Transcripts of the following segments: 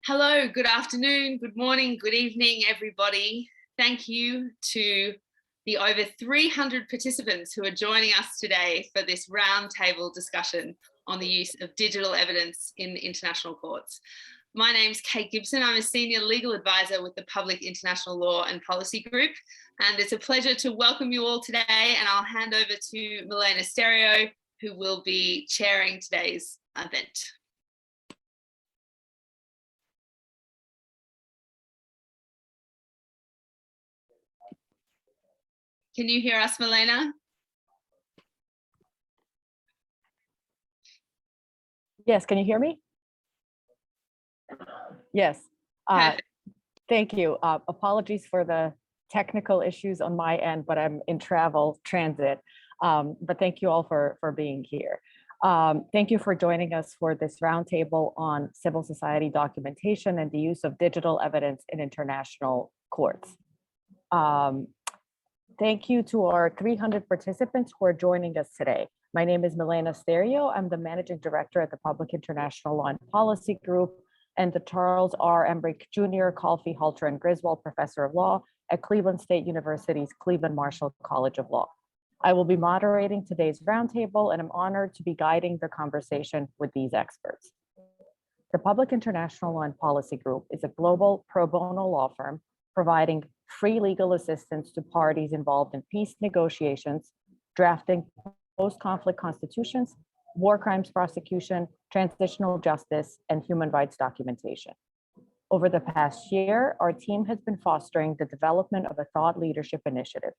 Hello, good afternoon, good morning, good evening, everybody. Thank you to the over 300 participants who are joining us today for this roundtable discussion on the use of digital evidence in international courts. My name's Kate Gibson. I'm a senior legal advisor with the Public International Law and Policy Group, and it's a pleasure to welcome you all today. And I'll hand over to Milena Stereo, who will be chairing today's event. Can you hear us, Milena? Yes, can you hear me? Yes. Thank you. Apologies for the technical issues on my end, but I'm in travel transit. But thank you all for being here. Thank you for joining us for this roundtable on civil society documentation and the use of digital evidence in international courts. Thank you to our 300 participants who are joining us today. My name is Milena Stereo. I'm the Managing Director at the Public International Law and Policy Group and the Charles R. Embrich Jr., Colfie, Halter, and Griswold Professor of Law at Cleveland State University's Cleveland Marshall College of Law. I will be moderating today's roundtable, and I'm honored to be guiding the conversation with these experts. The Public International Law and Policy Group is a global pro bono law firm providing free legal assistance to parties involved in peace negotiations, drafting post-conflict constitutions, war crimes prosecution, transitional justice, and human rights documentation. Over the past year, our team has been fostering the development of a thought leadership initiative.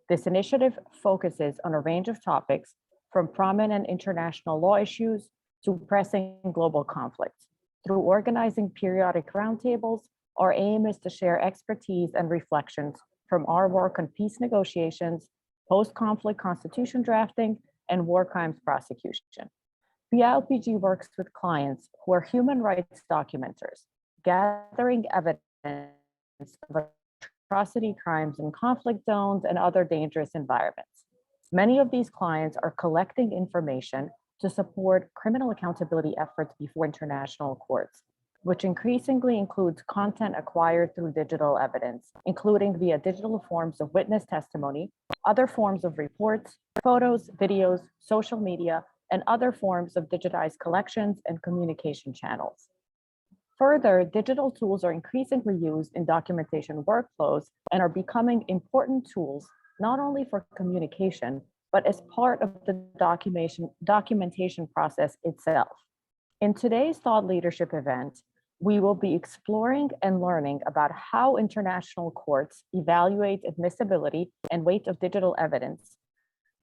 This initiative focuses on a range of topics from prominent international law issues to pressing global conflicts. Through organizing periodic roundtables, our aim is to share expertise and reflections from our work on peace negotiations, post-conflict constitution drafting, and war crimes prosecution. PILPG works with clients who are human rights documenters, gathering evidence of atrocity crimes in conflict zones and other dangerous environments. Many of these clients are collecting information to support criminal accountability efforts before international courts, which increasingly includes content acquired through digital evidence, including via digital forms of witness testimony, other forms of reports, photos, videos, social media, and other forms of digitized collections and communication channels. Further, digital tools are increasingly used in documentation workflows and are becoming important tools, not only for communication, but as part of the documentation process itself. In today's thought leadership event, we will be exploring and learning about how international courts evaluate admissibility and weight of digital evidence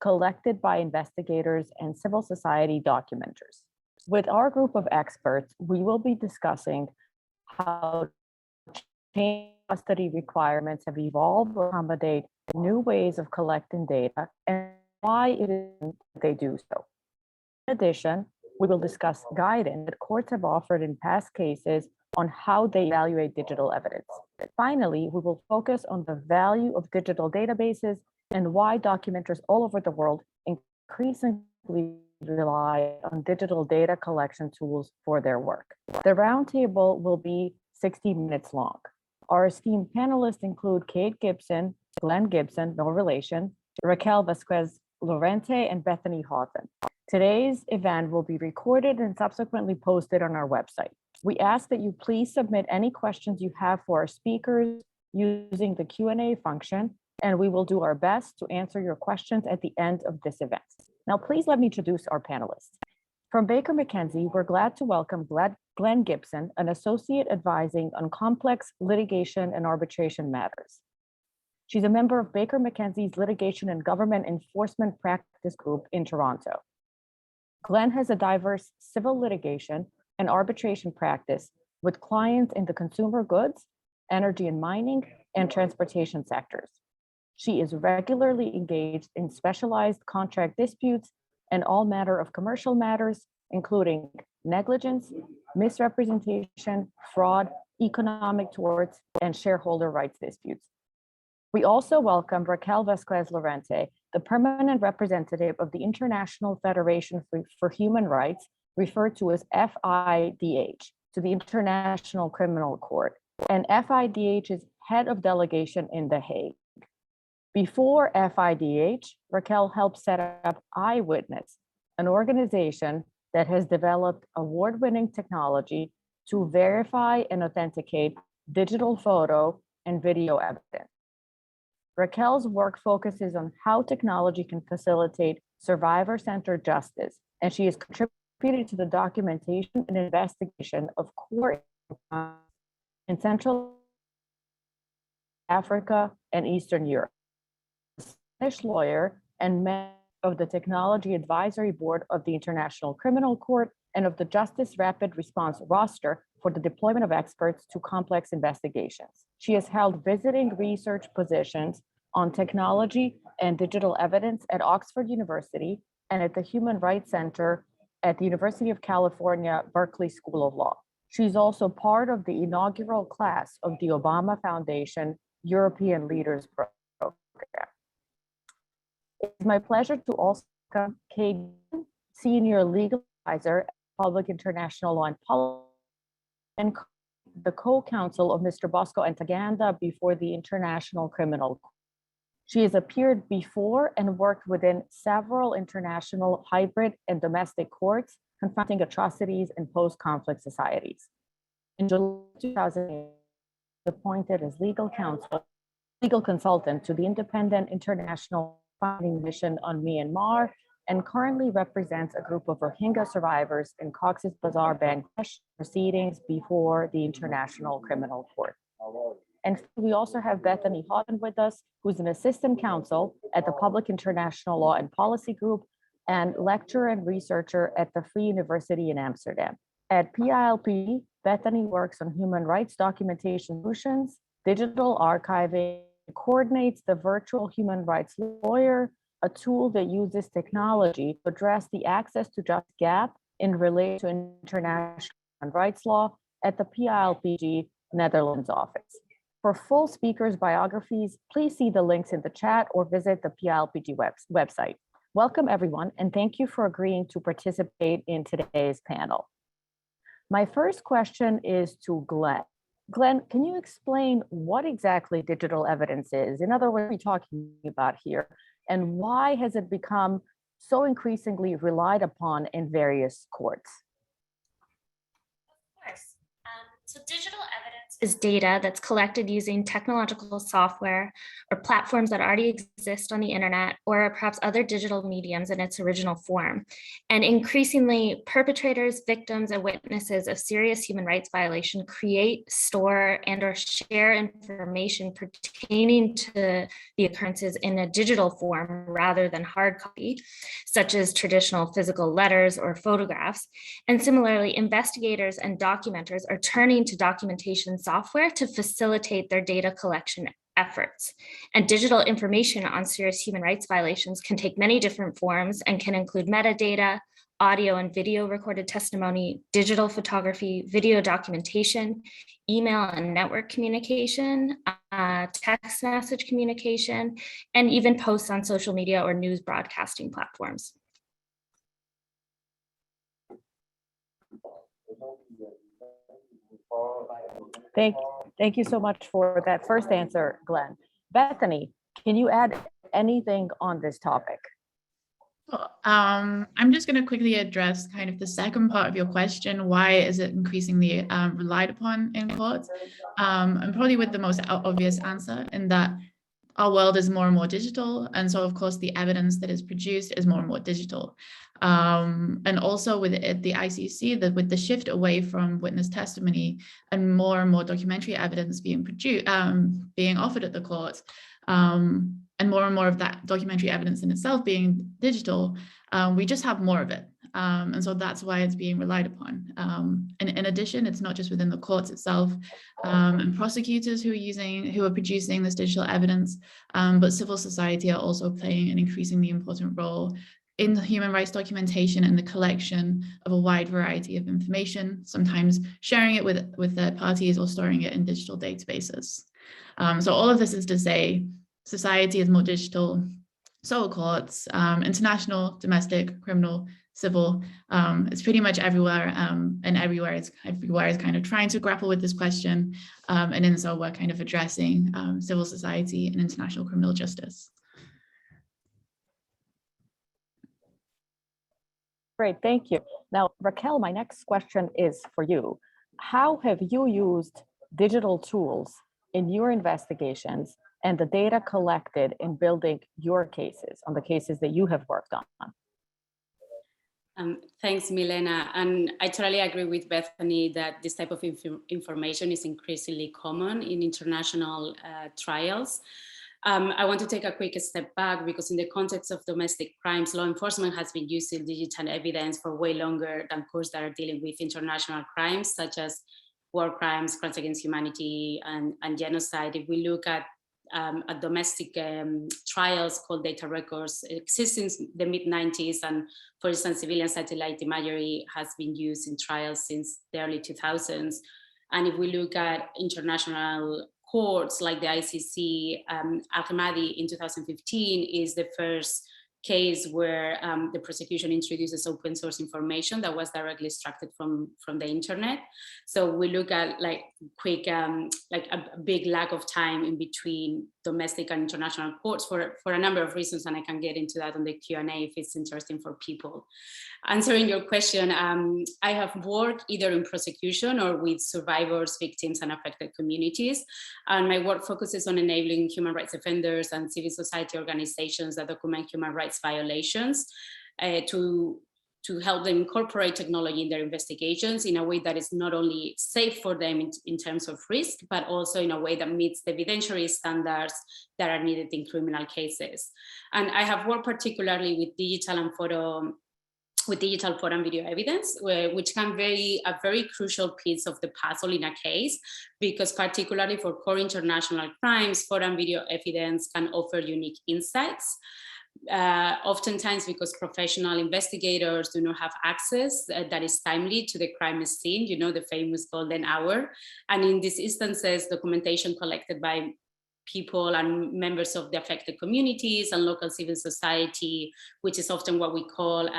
collected by investigators and civil society documenters. With our group of experts, we will be discussing how chain custody requirements have evolved to accommodate new ways of collecting data and why it is they do so. In addition, we will discuss guidance that courts have offered in past cases on how they evaluate digital evidence. Finally, we will focus on the value of digital databases and why documenters all over the world increasingly rely on digital data collection tools for their work. The roundtable will be 60 minutes long. Our esteemed panelists include Kate Gibson, Glenn Gibson, no relation, Raquel Vasquez Lorente, and Bethany Houghton. Today's event will be recorded and subsequently posted on our website. We ask that you please submit any questions you have for our speakers using the Q&A function, and we will do our best to answer your questions at the end of this event. Now, please let me introduce our panelists. From Baker McKenzie, we're glad to welcome Glenn Gibson, an associate advising on complex litigation and arbitration matters. She's a member of Baker McKenzie's Litigation and Government Enforcement Practice Group in Toronto. Glenn has a diverse civil litigation and arbitration practice with clients in the consumer goods, energy and mining, and transportation sectors. She is regularly engaged in specialized contract disputes and all manner of commercial matters, including negligence, misrepresentation, fraud, economic torts, and shareholder rights disputes. We also welcome Raquel Vasquez Lorente, the permanent representative of the International Federation for Human Rights, referred to as FIDH, to the International Criminal Court, and FIDH is head of delegation in The Hague. Before FIDH, Raquel helped set up Eyewitness, an organization that has developed award-winning technology to verify and authenticate digital photo and video evidence. Raquel's work focuses on how technology can facilitate survivor-centered justice, and she has contributed to the documentation and investigation of core crimes in Central Africa and Eastern Europe. A Spanish lawyer and member of the Technology Advisory Board of the International Criminal Court and of the Justice Rapid Response roster for the deployment of experts to complex investigations. She has held visiting research positions on technology and digital evidence at Oxford University and at the Human Rights Center at the University of California, Berkeley School of Law. She's also part of the inaugural class of the Obama Foundation European Leaders Program. It's my pleasure to also welcome Kate, Senior Legal Advisor at Public International Law and Policy, and the co-counsel of Mr. Bosco Antaganda before the International Criminal Court. She has appeared before and worked within several international hybrid and domestic courts confronting atrocities in post-conflict societies. In July 2008, appointed as legal consultant to the Independent International Finding Mission on Myanmar, and currently represents a group of Rohingya survivors in Cox's Bazar, Bangladesh, proceedings before the International Criminal Court. And we also have Bethany Houghton with us, who's an assistant counsel at the Public International Law and Policy Group and lecturer and researcher at the Free University in Amsterdam. At PILP, Bethany works on human rights documentation solutions, digital archiving, coordinates the virtual human rights lawyer, a tool that uses technology to address the access to justice gap in relation to international human rights law at the PILPG Netherlands office. For full speakers' biographies, please see the links in the chat or visit the PILPG website. Welcome everyone, and thank you for agreeing to participate in today's panel. My first question is to Glenn. Glenn, can you explain what exactly digital evidence is? In other words, what are we talking about here? And why has it become so increasingly relied upon in various courts? Of course. So digital evidence is data that's collected using technological software or platforms that already exist on the internet or perhaps other digital mediums in its original form. And increasingly, perpetrators, victims, and witnesses of serious human rights violation create, store, and or share information pertaining to the occurrences in a digital form rather than hard copy, such as traditional physical letters or photographs. And similarly, investigators and documenters are turning to documentation software to facilitate their data collection efforts. And digital information on serious human rights violations can take many different forms and can include metadata, audio and video recorded testimony, digital photography, video documentation, email and network communication, text message communication, and even posts on social media or news broadcasting platforms. Thank you so much for that first answer, Glenn. Bethany, can you add anything on this topic? I'm just going to quickly address kind of the second part of your question. Why is it increasingly relied upon in courts? And probably with the most obvious answer in that our world is more and more digital. And so, of course, the evidence that is produced is more and more digital. And also with the ICC, with the shift away from witness testimony and more documentary evidence being produced, being offered at the courts, and more of that documentary evidence in itself being digital, we just have more of it. And so that's why it's being relied upon. And in addition, it's not just within the courts itself and prosecutors who are producing this digital evidence, but civil society are also playing an increasingly important role in the human rights documentation and the collection of a wide variety of information, sometimes sharing it with third parties or storing it in digital databases. So all of this is to say, society is more digital, so are courts, international, domestic, criminal, civil. It's pretty much everywhere, and everywhere is kind of trying to grapple with this question. And in so we're kind of addressing civil society and international criminal justice. Great, thank you. Now, Raquel, my next question is for you. How have you used digital tools in your investigations and the data collected in building your cases, on the cases that you have worked on? Thanks, Milena. And I totally agree with Bethany that this type of information is increasingly common in international trials. I want to take a quick step back because in the context of domestic crimes, law enforcement has been using digital evidence for way longer than courts that are dealing with international crimes, such as war crimes, crimes against humanity, and genocide. If we look at domestic trials called data records, exist since the mid-90s, and for instance, civilian satellite imagery has been used in trials since the early 2000s. And if we look at international courts like the ICC, Al-Hamadi in 2015 is the first case where the prosecution introduces open source information that was directly extracted from the internet. So we look at like quick, like a big lack of time in between domestic and international courts for a number of reasons, and I can get into that on the Q&A if it's interesting for people. Answering your question, I have worked either in prosecution or with survivors, victims, and affected communities. And my work focuses on enabling human rights offenders and civil society organizations that document human rights violations to help them incorporate technology in their investigations in a way that is not only safe for them in terms of risk, but also in a way that meets the evidentiary standards that are needed in criminal cases. And I have worked particularly with digital photo and video evidence, which can be a very crucial piece of the puzzle in a case, because particularly for core international crimes, photo and video evidence can offer unique insights. Oftentimes because professional investigators do not have access that is timely to the crime scene, you know, the famous golden hour. And in these instances, documentation collected by people and members of the affected communities and local civil society, which is often what we call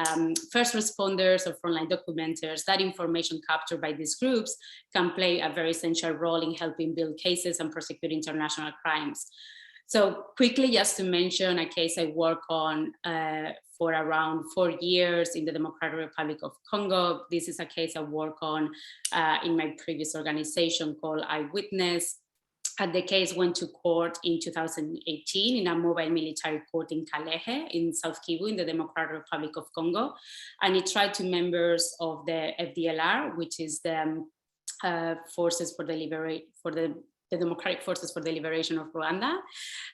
first responders or frontline documenters, that information captured by these groups can play a very essential role in helping build cases and prosecute international crimes. So quickly, just to mention a case I work on for around 4 years in the Democratic Republic of Congo. This is a case I work on in my previous organization called Eyewitness. And the case went to court in 2018 in a mobile military court in Kalehe in South Kivu in the Democratic Republic of Congo. And it tried to members of the FDLR, which is the forces for the Democratic Forces for the Liberation of Rwanda.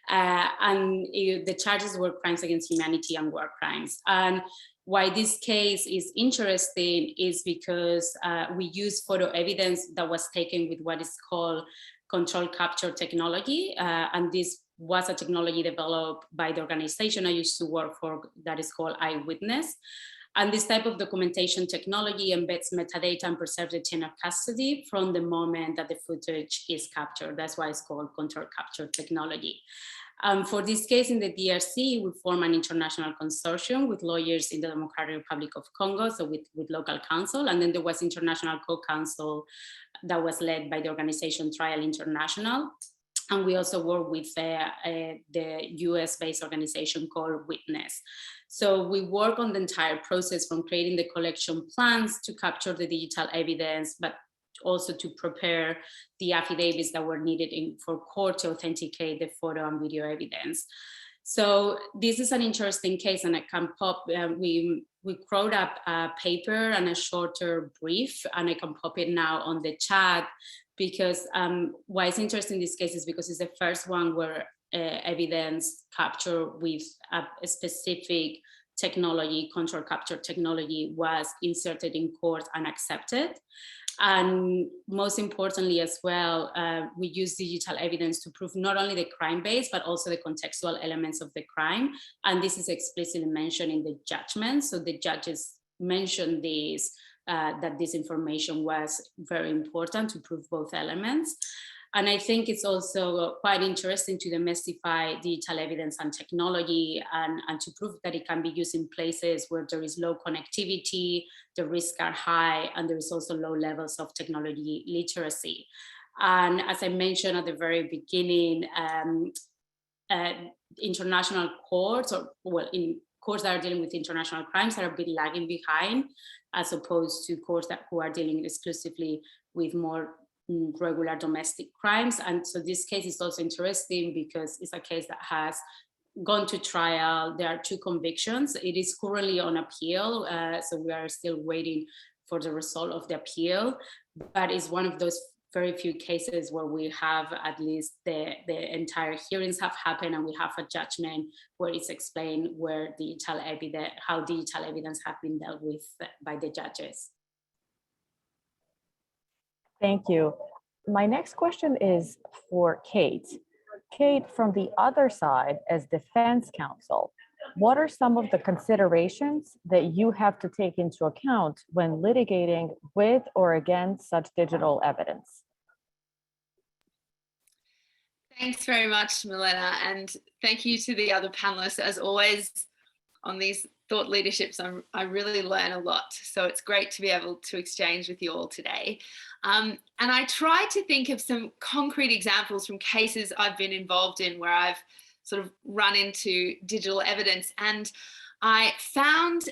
And the charges were crimes against humanity and war crimes. And why this case is interesting is because we use photo evidence that was taken with what is called control capture technology. And this was a technology developed by the organization I used to work for that is called Eyewitness. And this type of documentation technology embeds metadata and preserves the chain of custody from the moment that the footage is captured. That's why it's called control capture technology. For this case in the DRC, we form an international consortium with lawyers in the Democratic Republic of Congo, so with local counsel. And then there was international co-counsel that was led by the organization Trial International. And we also work with the US-based organization called Witness. So we work on the entire process from creating the collection plans to capture the digital evidence, but also to prepare the affidavits that were needed for court to authenticate the photo and video evidence. So this is an interesting case, and I can pop, we wrote up a paper and a shorter brief, and I can pop it now on the chat, because why it's interesting in this case is because it's the first one where evidence capture with a specific technology, control capture technology, was inserted in court and accepted. And most importantly as well, we use digital evidence to prove not only the crime base, but also the contextual elements of the crime. And this is explicitly mentioned in the judgment. So the judges mentioned this, that this information was very important to prove both elements. And I think it's also quite interesting to demystify digital evidence and technology, and to prove that it can be used in places where there is low connectivity, the risks are high, and there is also low levels of technology literacy. And as I mentioned at the very beginning, international courts, in courts that are dealing with international crimes, are a bit lagging behind, as opposed to courts who are dealing exclusively with more regular domestic crimes. And so this case is also interesting because it's a case that has gone to trial. There are 2 convictions. It is currently on appeal, so we are still waiting for the result of the appeal, but it's one of those very few cases where we have at least the entire hearings have happened, and we have a judgment where it's explained how digital evidence have been dealt with by the judges. Thank you. My next question is for Kate. Kate, from the other side as defense counsel, what are some of the considerations that you have to take into account when litigating with or against such digital evidence? Thanks very much, Milena, and thank you to the other panelists. As always, on these thought leaderships, I really learn a lot. So it's great to be able to exchange with you all today. And I tried to think of some concrete examples from cases I've been involved in where I've sort of run into digital evidence. And I found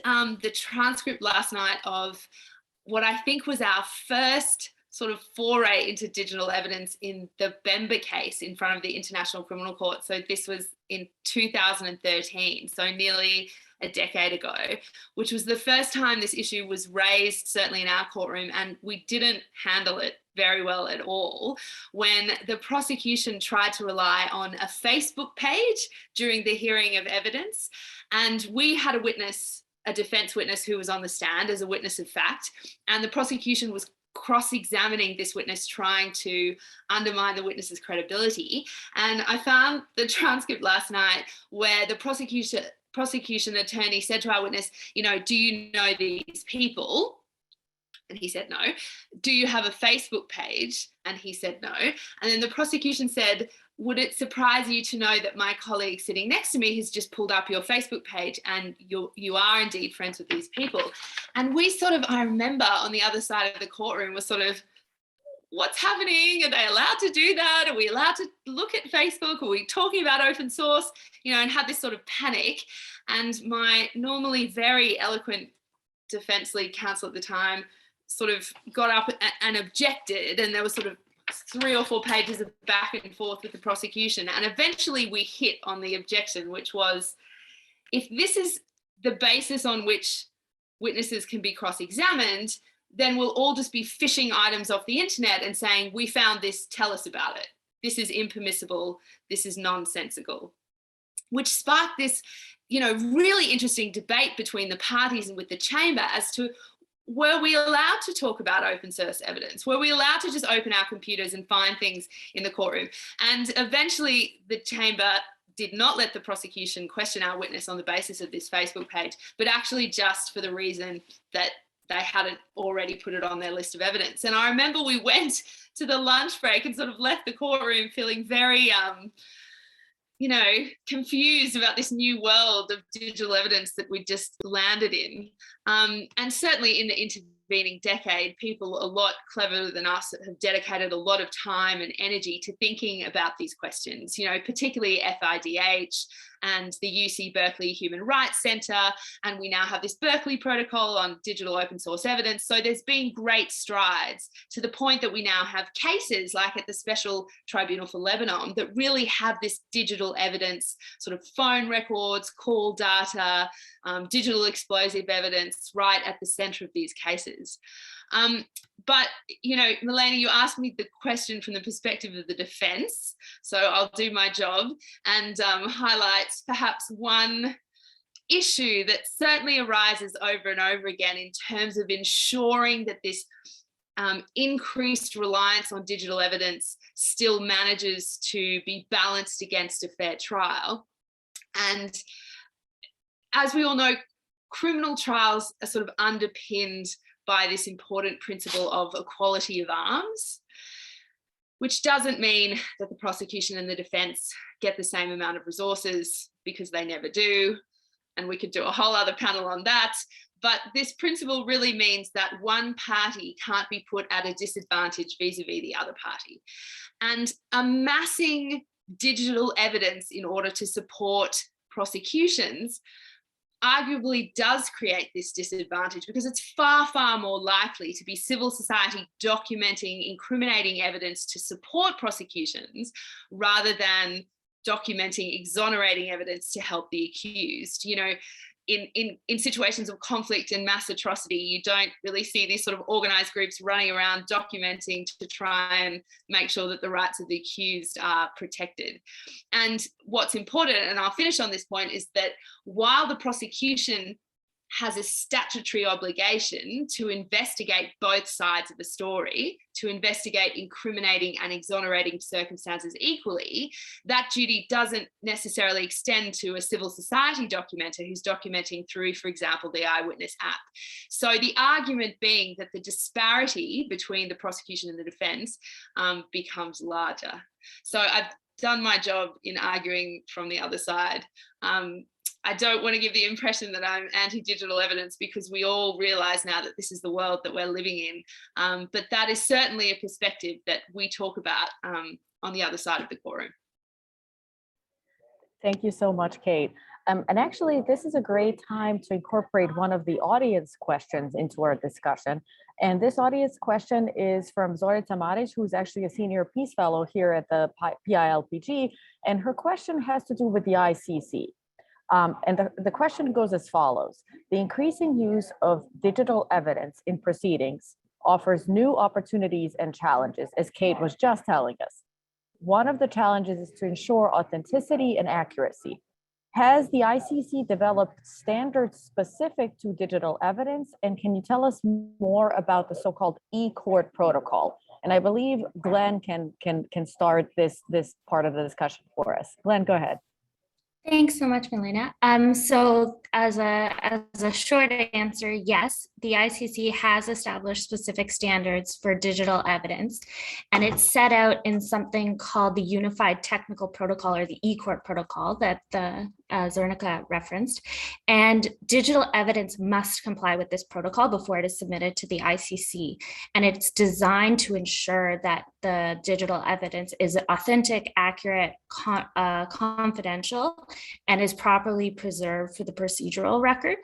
the transcript last night of what I think was our first sort of foray into digital evidence in the Bemba case in front of the International Criminal Court. So this was in 2013, so nearly a decade ago, which was the first time this issue was raised, certainly in our courtroom, and we didn't handle it very well at all when the prosecution tried to rely on a Facebook page during the hearing of evidence. And we had a defense witness who was on the stand as a witness of fact, and the prosecution was cross-examining this witness, trying to undermine the witness's credibility. And I found the transcript last night where the prosecution attorney said to our witness, do you know these people? And he said no. Do you have a Facebook page? And he said no. And then the prosecution said, would it surprise you to know that my colleague sitting next to me has just pulled up your Facebook page and you are indeed friends with these people? And we I remember on the other side of the courtroom was what's happening? Are they allowed to do that? Are we allowed to look at Facebook? Are we talking about open source? And had this sort of panic. And my normally very eloquent defense lead counsel at the time got up and objected, and there was 3 or 4 pages of back and forth with the prosecution. And eventually we hit on the objection, which was, if this is the basis on which witnesses can be cross-examined, then we'll all just be fishing items off the internet and saying, we found this, tell us about it. This is impermissible. This is nonsensical. Which sparked this, really interesting debate between the parties and with the chamber as to, were we allowed to talk about open source evidence? Were we allowed to just open our computers and find things in the courtroom? And eventually the chamber did not let the prosecution question our witness on the basis of this Facebook page, but actually just for the reason that they hadn't already put it on their list of evidence. And I remember we went to the lunch break and left the courtroom feeling very, confused about this new world of digital evidence that we just landed in. And certainly in the intervening decade, people a lot cleverer than us have dedicated a lot of time and energy to thinking about these questions, particularly FIDH and the UC Berkeley Human Rights Center. And we now have this Berkeley Protocol on digital open source evidence. So there's been great strides to the point that we now have cases like at the Special Tribunal for Lebanon that really have this digital evidence, phone records, call data, digital explosive evidence right at the center of these cases. But, Milena, you asked me the question from the perspective of the defense, so I'll do my job and highlight perhaps one issue that certainly arises over and over again in terms of ensuring that this increased reliance on digital evidence still manages to be balanced against a fair trial. And as we all know, criminal trials are underpinned by this important principle of equality of arms. which doesn't mean that the prosecution and the defense get the same amount of resources, because they never do. And we could do a whole other panel on that. But this principle really means that one party can't be put at a disadvantage vis-a-vis the other party. And amassing digital evidence in order to support prosecutions arguably does create this disadvantage, because it's far, far more likely to be civil society documenting incriminating evidence to support prosecutions rather than documenting exonerating evidence to help the accused. You know, in situations of conflict and mass atrocity, you don't really see these sort of organized groups running around documenting to try and make sure that the rights of the accused are protected. And what's important, and I'll finish on this point, is that while the prosecution has a statutory obligation to investigate both sides of the story, to investigate incriminating and exonerating circumstances equally, that duty doesn't necessarily extend to a civil society documenter who's documenting through, for example, the Eyewitness app. So the argument being that the disparity between the prosecution and the defense becomes larger. So I've done my job in arguing from the other side. I don't want to give the impression that I'm anti-digital evidence, because we all realize now that this is the world that we're living in. But that is certainly a perspective that we talk about on the other side of the courtroom. Thank you so much, Kate. And actually, this is a great time to incorporate one of the audience questions into our discussion. And this audience question is from Zoya Tamares, who's actually a senior peace fellow here at the PILPG. And her question has to do with the ICC. And the question goes as follows. The increasing use of digital evidence in proceedings offers new opportunities and challenges, as Kate was just telling us. One of the challenges is to ensure authenticity and accuracy. Has the ICC developed standards specific to digital evidence? And can you tell us more about the so-called e-court protocol? And I believe Glenn can start this part of the discussion for us. Glenn, go ahead. Thanks so much, Milena. So as a short answer, yes, the ICC has established specific standards for digital evidence, and it's set out in something called the Unified Technical Protocol, or the e-court protocol that Zernica referenced. And digital evidence must comply with this protocol before it is submitted to the ICC. And it's designed to ensure that the digital evidence is authentic, accurate, confidential, and is properly preserved for the procedural record.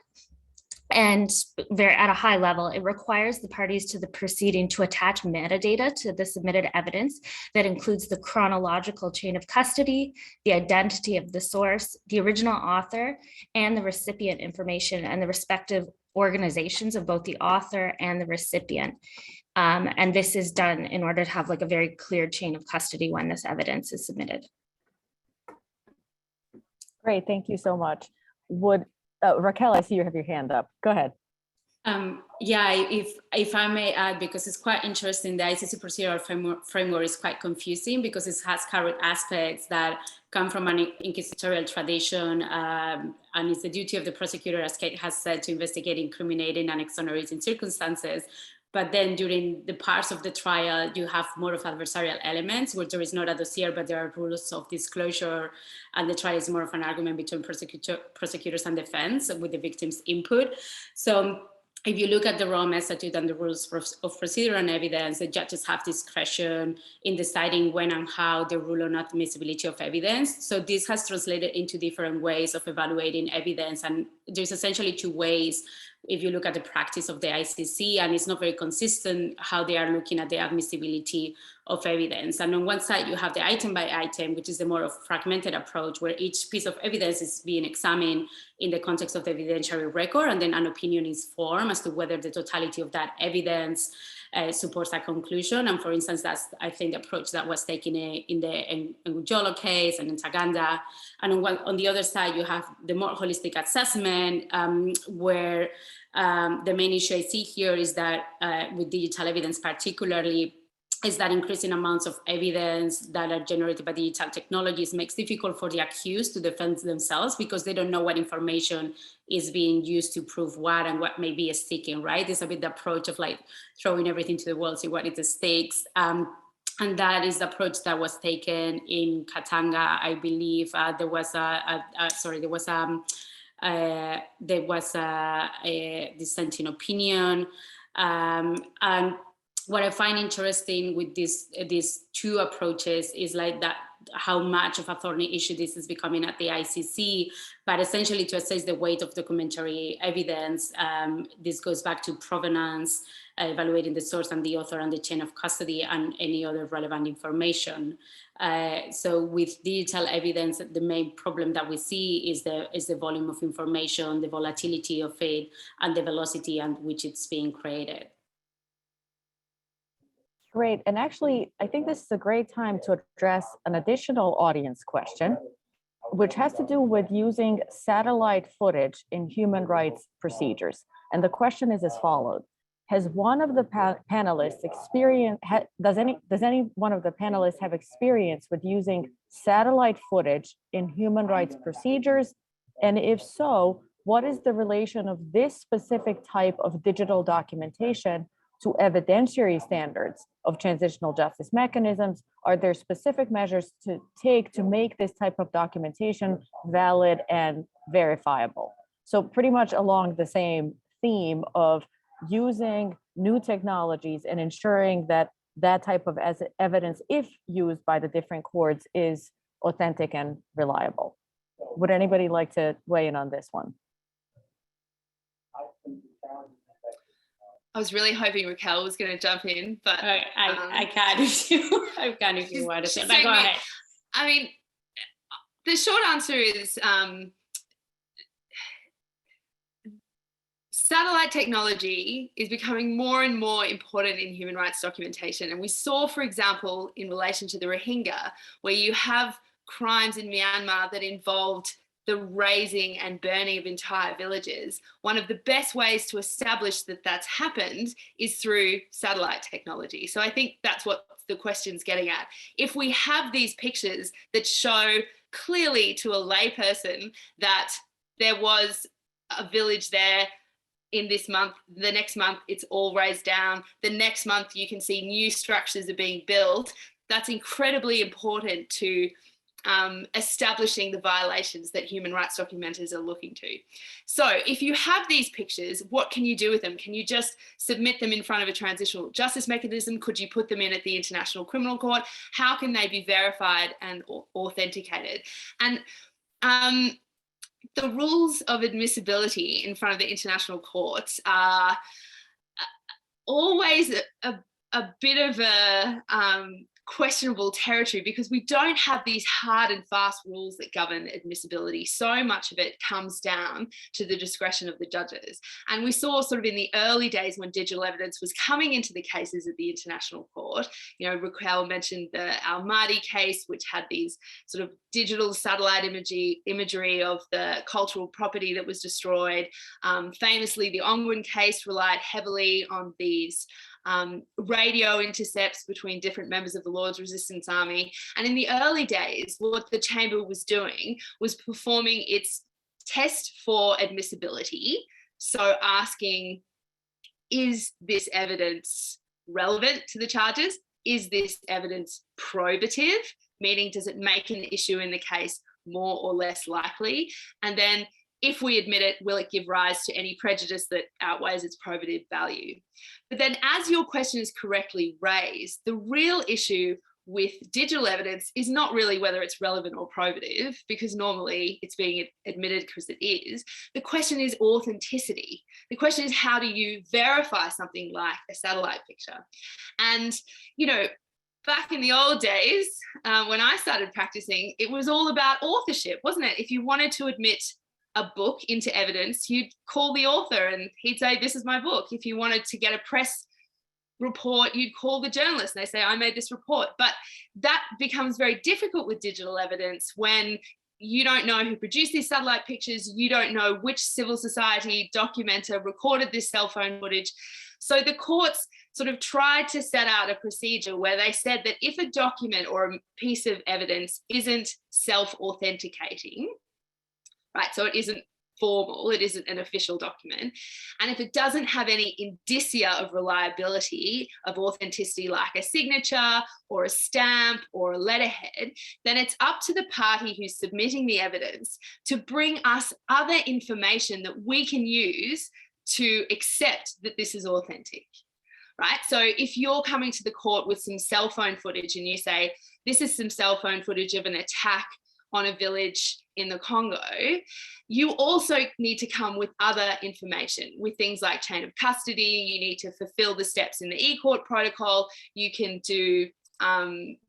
And at a high level, it requires the parties to the proceeding to attach metadata to the submitted evidence that includes the chronological chain of custody, the identity of the source, the original author, and the recipient information, and the respective organizations of both the author and the recipient. And this is done in order to have like a very clear chain of custody when this evidence is submitted. Great, thank you so much. Raquel, I see you have your hand up. Go ahead. Yeah, if I may add, because it's quite interesting, the ICC procedural framework is quite confusing because it has carried aspects that come from an inquisitorial tradition, and it's the duty of the prosecutor, as Kate has said, to investigate incriminating and exonerating circumstances. But then during the parts of the trial, you have more of adversarial elements where there is not a dossier, but there are rules of disclosure. And the trial is more of an argument between prosecutors and defense with the victim's input. So if you look at the Rome Statute and the rules of procedure and evidence, the judges have discretion in deciding when and how they rule on admissibility of evidence. So this has translated into different ways of evaluating evidence. And there's essentially two ways if you look at the practice of the ICC, and it's not very consistent how they are looking at the admissibility of evidence. And on one side, you have the item by item, which is the more of fragmented approach, where each piece of evidence is being examined in the context of the evidentiary record, and then an opinion is formed as to whether the totality of that evidence supports a conclusion. And for instance, that's, I think, the approach that was taken in the Ngujolo case and in Taganda. And on the other side, you have the more holistic assessment, where the main issue I see here is that with digital evidence particularly, is that increasing amounts of evidence that are generated by digital technologies makes it difficult for the accused to defend themselves because they don't know what information is being used to prove what and what may be sticking, right? It's a bit the approach of like throwing everything to the wall, see what it stakes. And that is the approach that was taken in Katanga. I believe there was a dissenting opinion. And what I find interesting with these two approaches is like that, how much of a thorny issue this is becoming at the ICC, but essentially to assess the weight of documentary evidence. This goes back to provenance, evaluating the source and the author and the chain of custody and any other relevant information. So with digital evidence, the main problem that we see is the volume of information, the volatility of it, and the velocity at which it's being created. Great. And actually, I think this is a great time to address an additional audience question, which has to do with using satellite footage in human rights procedures. And the question is as follows. Has one of the panelists does any one of the panelists have experience with using satellite footage in human rights procedures? And if so, what is the relation of this specific type of digital documentation to evidentiary standards of transitional justice mechanisms? Are there specific measures to take to make this type of documentation valid and verifiable? So pretty much along the same theme of using new technologies and ensuring that that type of evidence, if used by the different courts, is authentic and reliable. Would anybody like to weigh in on this one? I was really hoping Raquel was going to jump in, but I can if you want to say. But go ahead. I mean, the short answer is satellite technology is becoming more and more important in human rights documentation. And we saw, for example, in relation to the Rohingya, where you have crimes in Myanmar that involved the razing and burning of entire villages. One of the best ways to establish that that's happened is through satellite technology. So I think that's what the question's getting at. If we have these pictures that show clearly to a layperson that there was a village there in this month, the next month it's all razed down, the next month you can see new structures are being built, that's incredibly important to establishing the violations that human rights documenters are looking to. So if you have these pictures, what can you do with them? Can you just submit them in front of a transitional justice mechanism? Could you put them in at the International Criminal Court? How can they be verified and authenticated? And the rules of admissibility in front of the international courts are always a bit of a questionable territory, because we don't have these hard and fast rules that govern admissibility. So much of it comes down to the discretion of the judges. And we saw sort of in the early days when digital evidence was coming into the cases at the International Court, you know, Raquel mentioned the Al Mahdi case, which had these sort of digital satellite imagery of the cultural property that was destroyed. Famously, the Ongwen case relied heavily on these radio intercepts between different members of the Lord's Resistance Army. And in the early days, what the chamber was doing was performing its test for admissibility. So asking, is this evidence relevant to the charges? Is this evidence probative? Meaning, does it make an issue in the case more or less likely? And then if we admit it, will it give rise to any prejudice that outweighs its probative value? But then, as your question is correctly raised, the real issue with digital evidence is not really whether it's relevant or probative, because normally it's being admitted because it is. The question is authenticity. The question is, how do you verify something like a satellite picture? And, you know, back in the old days, when I started practicing, it was all about authorship, wasn't it? If you wanted to admit a book into evidence, you'd call the author and he'd say, this is my book. If you wanted to get a press report, you'd call the journalist and they say, I made this report. But that becomes very difficult with digital evidence when you don't know who produced these satellite pictures, you don't know which civil society documenter recorded this cell phone footage. So the courts sort of tried to set out a procedure where they said that if a document or a piece of evidence isn't self-authenticating, right, so it isn't formal, it isn't an official document. And if it doesn't have any indicia of reliability, of authenticity, like a signature or a stamp or a letterhead, then it's up to the party who's submitting the evidence to bring us other information that we can use to accept that this is authentic. Right? So if you're coming to the court with some cell phone footage and you say, this is some cell phone footage of an attack on a village in the Congo, you also need to come with other information, with things like chain of custody. You need to fulfill the steps in the e-court protocol. You can do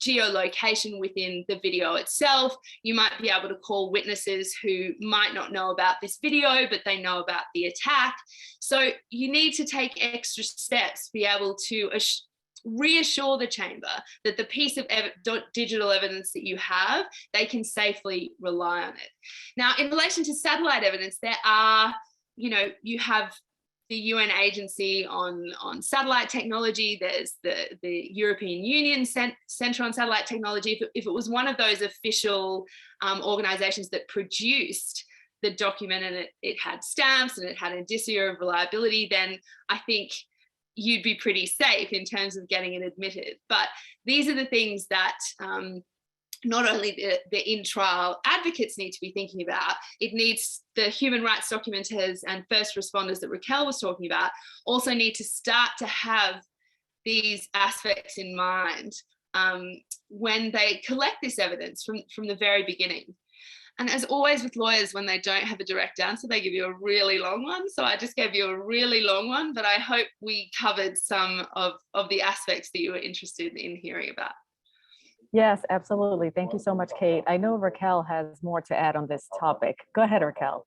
geolocation within the video itself. You might be able to call witnesses who might not know about this video, but they know about the attack. So you need to take extra steps to be able to reassure the chamber that the piece of digital evidence that you have, they can safely rely on it. Now, in relation to satellite evidence, there are, you have the UN agency on satellite technology. There's the European Union Centre on Satellite Technology. If it was one of those official organisations that produced the document and it had stamps and it had indicia of reliability, then I think you'd be pretty safe in terms of getting it admitted. But these are the things that not only the in-trial advocates need to be thinking about, it needs the human rights documenters and first responders that Raquel was talking about also need to start to have these aspects in mind when they collect this evidence from the very beginning. And as always with lawyers, when they don't have a direct answer, they give you a really long one. So I just gave you a really long one, but I hope we covered some of the aspects that you were interested in hearing about. Yes, absolutely. Thank you so much, Kate. I know Raquel has more to add on this topic. Go ahead, Raquel.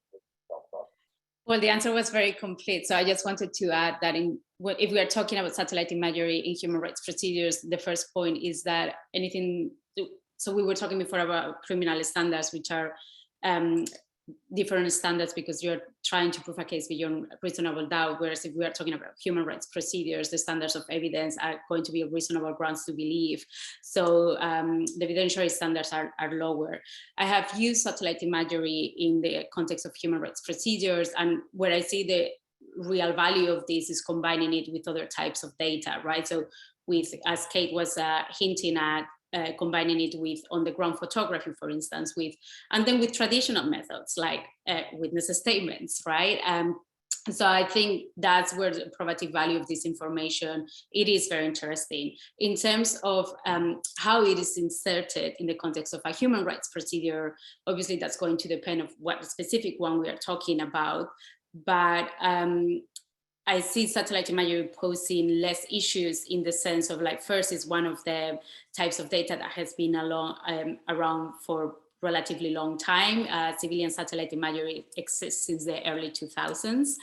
Well, the answer was very complete. So I just wanted to add that if we are talking about satellite imagery in human rights procedures, the first point is that so we were talking before about criminal standards, which are different standards because you're trying to prove a case beyond reasonable doubt, whereas if we are talking about human rights procedures, the standards of evidence are going to be reasonable grounds to believe. So the evidentiary standards are lower. I have used satellite imagery in the context of human rights procedures, and where I see the real value of this is combining it with other types of data, right? So as Kate was hinting at, combining it with on-the-ground photography, for instance, and then with traditional methods like witness statements, right? So I think that's where the probative value of this information, it is very interesting. In terms of how it is inserted in the context of a human rights procedure, obviously that's going to depend on what specific one we are talking about, but I see satellite imagery posing less issues in the sense of first is one of the types of data that has been around for relatively long time. Civilian satellite imagery exists since the early 2000s,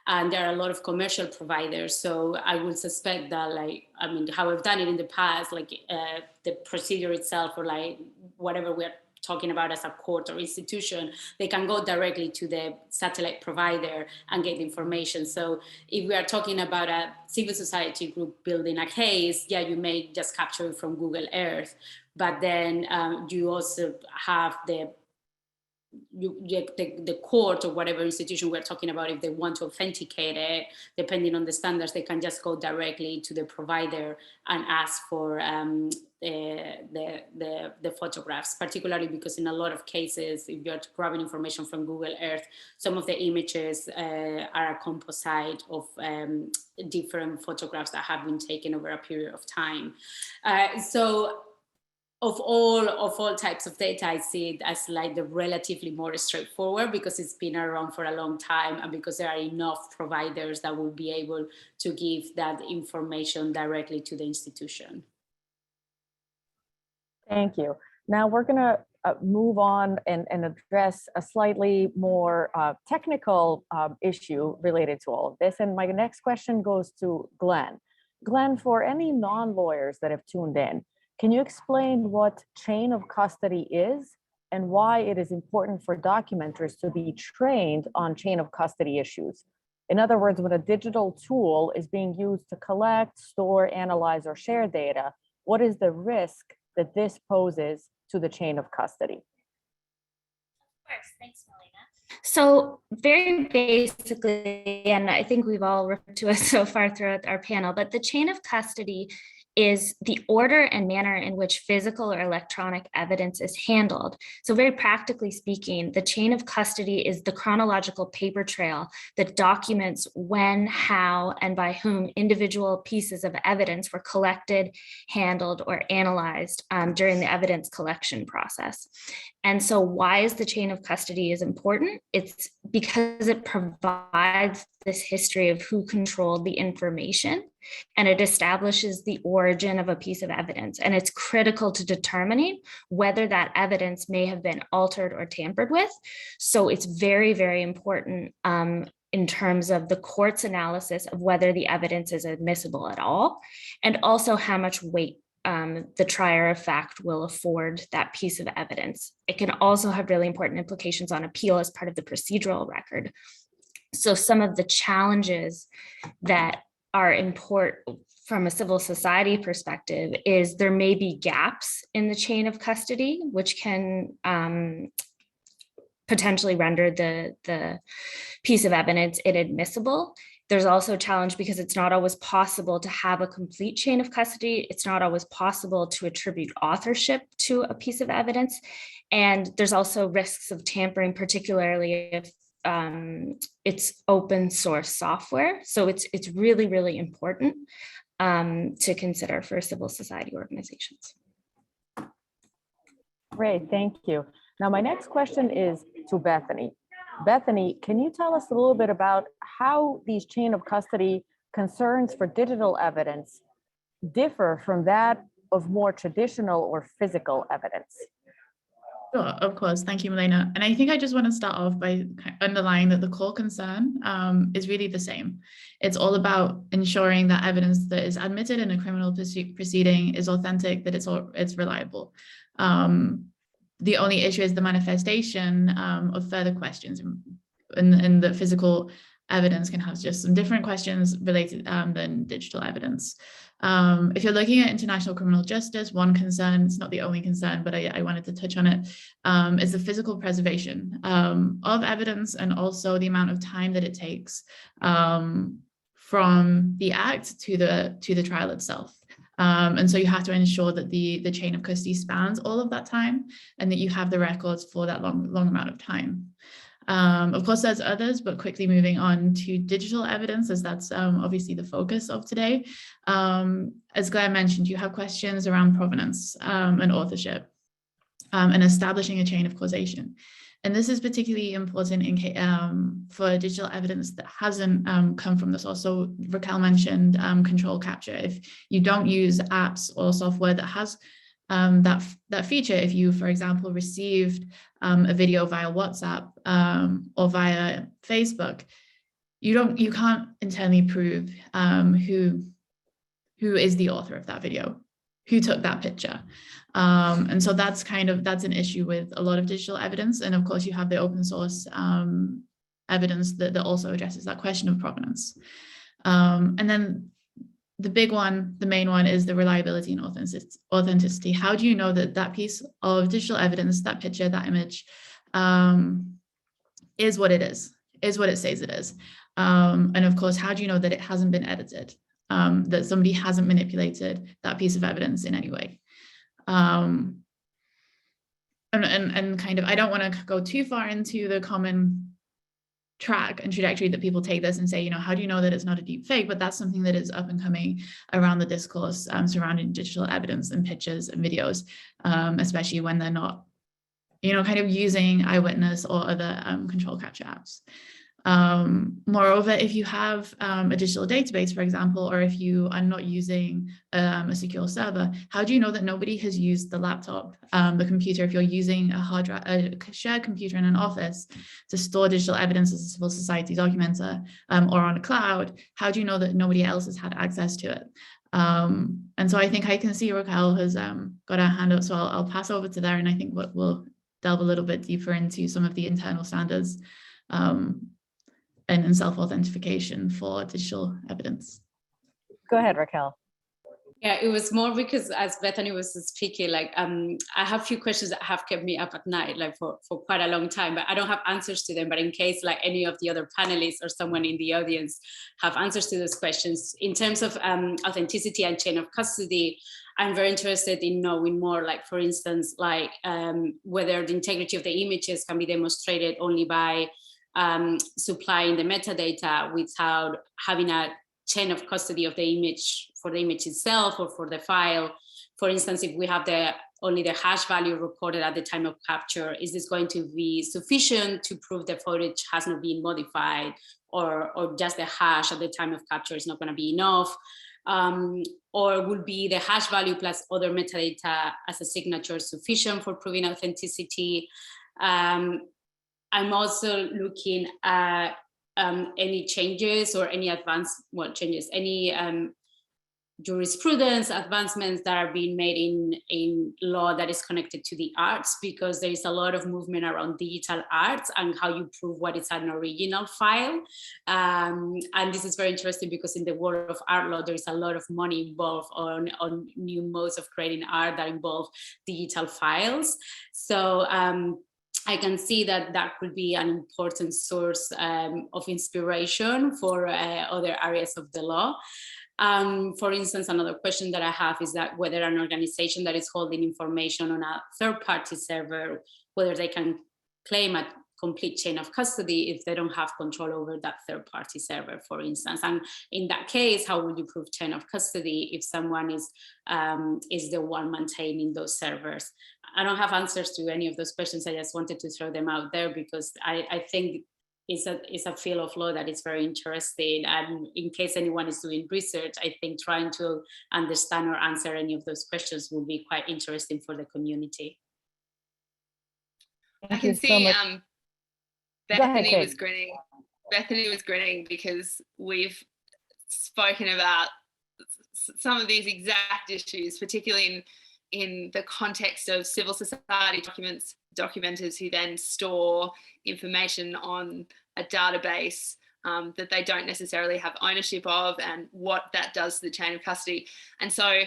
and there are a lot of commercial providers. So I would suspect that how we've done it in the past, the procedure itself or whatever we're talking about as a court or institution, they can go directly to the satellite provider and get information. So if we are talking about a civil society group building a case, yeah, you may just capture it from Google Earth, but then you also have the court or whatever institution we're talking about, if they want to authenticate it, depending on the standards, they can just go directly to the provider and ask for the photographs, particularly because in a lot of cases, if you're grabbing information from Google Earth, some of the images are a composite of different photographs that have been taken over a period of time. So of all types of data, I see it as the relatively more straightforward because it's been around for a long time and because there are enough providers that will be able to give that information directly to the institution. Thank you. Now we're going to move on and address a slightly more technical issue related to all of this. And my next question goes to Glenn. Glenn, for any non-lawyers that have tuned in, can you explain what chain of custody is and why it is important for documenters to be trained on chain of custody issues? In other words, when a digital tool is being used to collect, store, analyze, or share data, what is the risk that this poses to the chain of custody? Of course, thanks, Melina. So very basically, and I think we've all referred to it so far throughout our panel, but the chain of custody is the order and manner in which physical or electronic evidence is handled. So very practically speaking, the chain of custody is the chronological paper trail that documents when, how, and by whom individual pieces of evidence were collected, handled, or analyzed during the evidence collection process. And so why is the chain of custody is important? It's because it provides this history of who controlled the information, and it establishes the origin of a piece of evidence. And it's critical to determining whether that evidence may have been altered or tampered with. So it's very, very important in terms of the court's analysis of whether the evidence is admissible at all, and also how much weight the trier of fact will afford that piece of evidence. It can also have really important implications on appeal as part of the procedural record. So some of the challenges that are important from a civil society perspective is there may be gaps in the chain of custody, which can potentially render the piece of evidence inadmissible. There's also a challenge because it's not always possible to have a complete chain of custody. It's not always possible to attribute authorship to a piece of evidence. And there's also risks of tampering, particularly if it's open source software. So it's really, really important to consider for civil society organizations. Great, thank you. Now, my next question is to Bethany. Bethany, can you tell us a little bit about how these chain of custody concerns for digital evidence differ from that of more traditional or physical evidence? Sure, of course. Thank you, Milena. And I think I just want to start off by underlining that the core concern is really the same. It's all about ensuring that evidence that is admitted in a criminal proceeding is authentic, that it's reliable. The only issue is the manifestation of further questions, and the physical evidence can have just some different questions related than digital evidence. If you're looking at international criminal justice, one concern, it's not the only concern, but I wanted to touch on it, is the physical preservation of evidence, and also the amount of time that it takes from the act to the trial itself. And so you have to ensure that the chain of custody spans all of that time, and that you have the records for that long amount of time. Of course, there's others, but quickly moving on to digital evidence, as that's obviously the focus of today. As Claire mentioned, you have questions around provenance and authorship, and establishing a chain of causation. And this is particularly important for digital evidence that hasn't come from the source. So Raquel mentioned control capture. If you don't use apps or software that has that feature, if you, for example, received a video via WhatsApp or via Facebook, you can't internally prove who is the author of that video, who took that picture. And so that's an issue with a lot of digital evidence. And of course, you have the open source evidence that also addresses that question of provenance. And then the big one, the main one, is the reliability and authenticity. How do you know that that piece of digital evidence, that picture, that image, is what it is what it says it is? And of course, how do you know that it hasn't been edited, that somebody hasn't manipulated that piece of evidence in any way? And kind of, I don't want to go too far into the common track and trajectory that people take this and say, how do you know that it's not a deep fake? But that's something that is up and coming around the discourse surrounding digital evidence and pictures and videos, especially when they're not, kind of using eyewitness or other control capture apps. Moreover, if you have a digital database, for example, or if you are not using a secure server, how do you know that nobody has used the laptop, the computer? If you're using a hard drive, a shared computer in an office to store digital evidence as a civil society documenter, or on a cloud, how do you know that nobody else has had access to it? And so I think I can see Raquel has got her hand up, so I'll pass over to there, and I think we'll delve a little bit deeper into some of the internal standards and self-authentication for digital evidence. Go ahead, Raquel. Yeah, it was more because as Bethany was speaking, like I have a few questions that have kept me up at night, like for quite a long time, but I don't have answers to them. But in case like any of the other panelists or someone in the audience have answers to those questions, in terms of authenticity and chain of custody, I'm very interested in knowing more, like for instance, like whether the integrity of the images can be demonstrated only by supplying the metadata without having a chain of custody of the image for the image itself or for the file. For instance, if we have only the hash value recorded at the time of capture, is this going to be sufficient to prove the footage has not been modified, or just the hash at the time of capture is not going to be enough? Or would be the hash value plus other metadata as a signature sufficient for proving authenticity? I'm also looking at any changes or any any jurisprudence advancements that are being made in law that is connected to the arts, because there is a lot of movement around digital arts and how you prove what is an original file. And this is very interesting because in the world of art law, there is a lot of money involved on new modes of creating art that involve digital files. So I can see that could be an important source of inspiration for other areas of the law. For instance, another question that I have is that whether an organization that is holding information on a third-party server, whether they can claim a complete chain of custody if they don't have control over that third-party server, for instance. And in that case, how would you prove chain of custody if someone is the one maintaining those servers? I don't have answers to any of those questions. I just wanted to throw them out there because I think it's a field of law that is very interesting. And in case anyone is doing research, I think trying to understand or answer any of those questions will be quite interesting for the community. I can see Bethany was grinning. Bethany was grinning because we've spoken about some of these exact issues, particularly in the context of civil society documenters who then store information on a database that they don't necessarily have ownership of, and what that does to the chain of custody. And so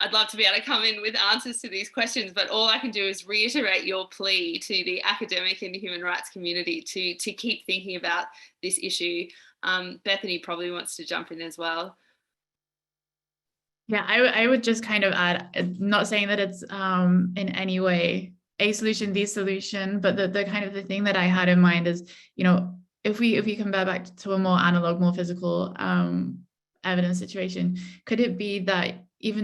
I'd love to be able to come in with answers to these questions, but all I can do is reiterate your plea to the academic and human rights community to keep thinking about this issue. Bethany probably wants to jump in as well. Yeah, I would just kind of add, not saying that it's in any way a solution, the solution, but the kind of the thing that I had in mind is, you know, if we compare back to a more analog, more physical evidence situation, could it be that it's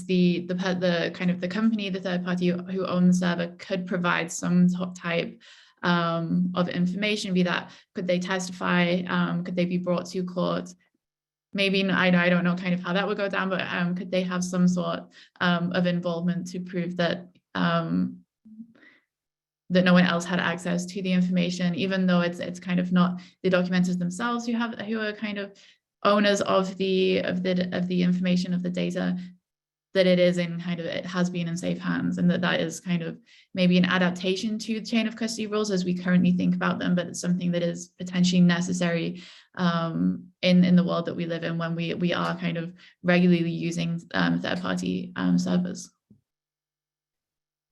the kind of the company, the third party who owns the server could provide some type of information, be that could they testify, could they be brought to court? Maybe, I don't know kind of how that would go down, but could they have some sort of involvement to prove that that no one else had access to the information, even though it's kind of not the documenters themselves who are kind of owners of the information, of the data, that it has been in safe hands, and that is kind of maybe an adaptation to the chain of custody rules as we currently think about them, but it's something that is potentially necessary in the world that we live in, when we are kind of regularly using third-party servers.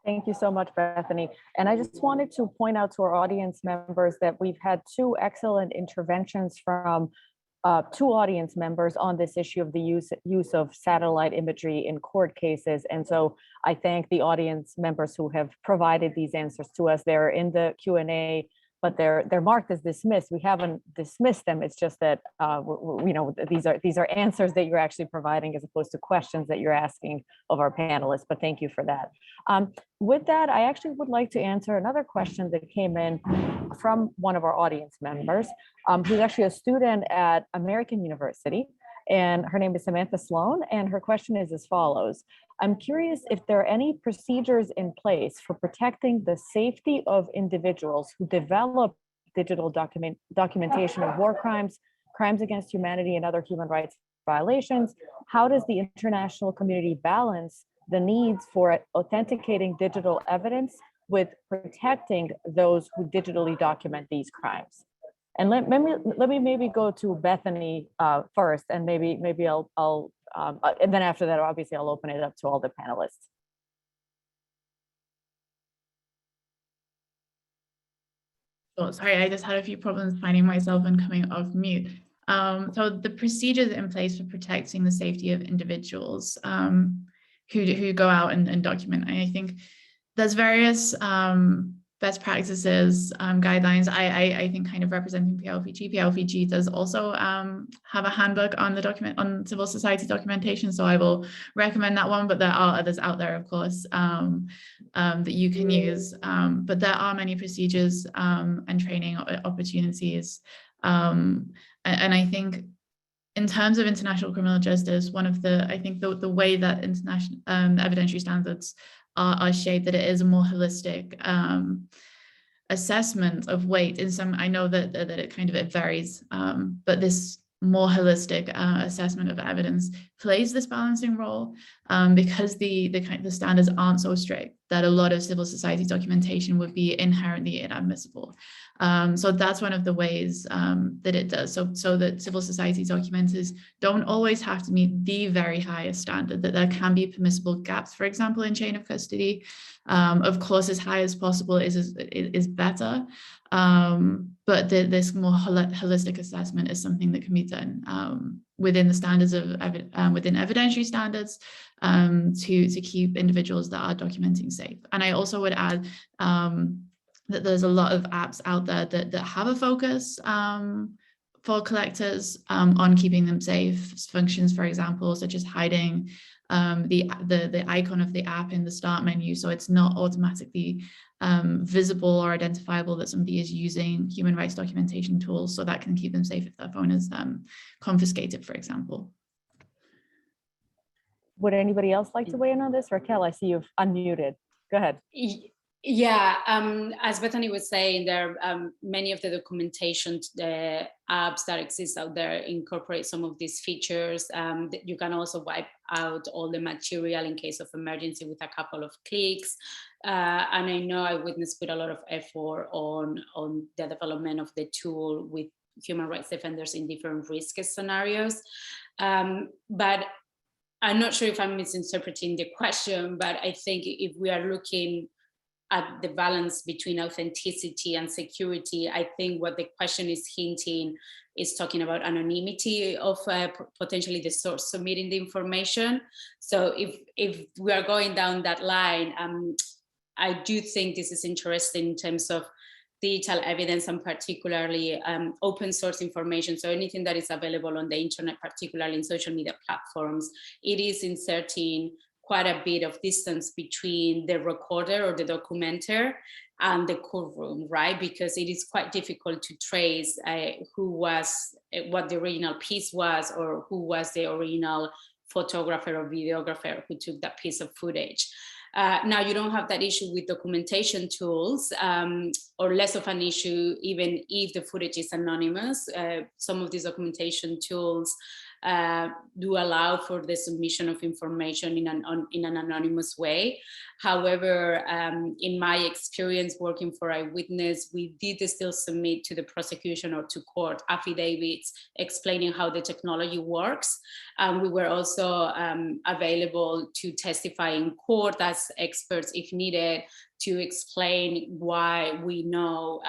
Thank you so much, Bethany. And I just wanted to point out to our audience members that we've had two excellent interventions from two audience members on this issue of the use of satellite imagery in court cases. And so I thank the audience members who have provided these answers to us. They're in the Q&A, but they're marked as dismissed. We haven't dismissed them. It's just that you know, these are answers that you're actually providing as opposed to questions that you're asking of our panelists. But thank you for that. With that, I actually would like to answer another question that came in from one of our audience members, who's actually a student at American University, and her name is Samantha Sloan, and her question is as follows. I'm curious if there are any procedures in place for protecting the safety of individuals who develop digital documentation of war crimes, crimes against humanity, and other human rights violations. How does the international community balance the needs for authenticating digital evidence with protecting those who digitally document these crimes? And let me maybe go to Bethany first, and maybe I'll and then after that, obviously, I'll open it up to all the panelists. Oh, sorry, I just had a few problems finding myself and coming off mute. So the procedures in place for protecting the safety of individuals who go out and document. I think there's various best practices, guidelines. I think kind of representing PLPG. PLPG does also have a handbook on on civil society documentation, so I will recommend that one. But there are others out there, of course, that you can use. But there are many procedures and training opportunities, and I think, in terms of international criminal justice, I think the way that international evidentiary standards are shaped, that it is a more holistic assessment of weight. I know that it kind of it varies, but this more holistic assessment of evidence plays this balancing role because the standards aren't so strict that a lot of civil society documentation would be inherently inadmissible. So that's one of the ways that it does. So that civil society documenters don't always have to meet the very highest standard, that there can be permissible gaps, for example, in chain of custody. Of course, as high as possible is better. But this more holistic assessment is something that can be done within the standards of within evidentiary standards to keep individuals that are documenting safe. And I also would add that there's a lot of apps out there that have a focus for collectors on keeping them safe. Functions, for example, such as hiding the icon of the app in the start menu, so it's not automatically visible or identifiable that somebody is using human rights documentation tools, so that can keep them safe if their phone is confiscated, for example. Would anybody else like to weigh in on this? Raquel, I see you've unmuted. Go ahead. Yeah, as Bethany was saying, there are many of the documentation apps that exist out there incorporate some of these features. You can also wipe out all the material in case of emergency with a couple of clicks. And I know I witnessed put a lot of effort on the development of the tool with human rights defenders in different risk scenarios. But I'm not sure if I'm misinterpreting the question, but I think if we are looking at the balance between authenticity and security, I think what the question is hinting is talking about anonymity of potentially the source submitting the information. So if we are going down that line, I do think this is interesting in terms of digital evidence and particularly open source information. So anything that is available on the internet, particularly in social media platforms, it is inserting quite a bit of distance between the recorder or the documenter and the courtroom, right? Because it is quite difficult to trace what the original piece was, or who was the original photographer or videographer who took that piece of footage. Now, you don't have that issue with documentation tools, or less of an issue even if the footage is anonymous. Some of these documentation tools do allow for the submission of information in an anonymous way. However, in my experience working for Eyewitness, we did still submit to the prosecution or to court affidavits explaining how the technology works. We were also available to testify in court as experts if needed, to explain why we know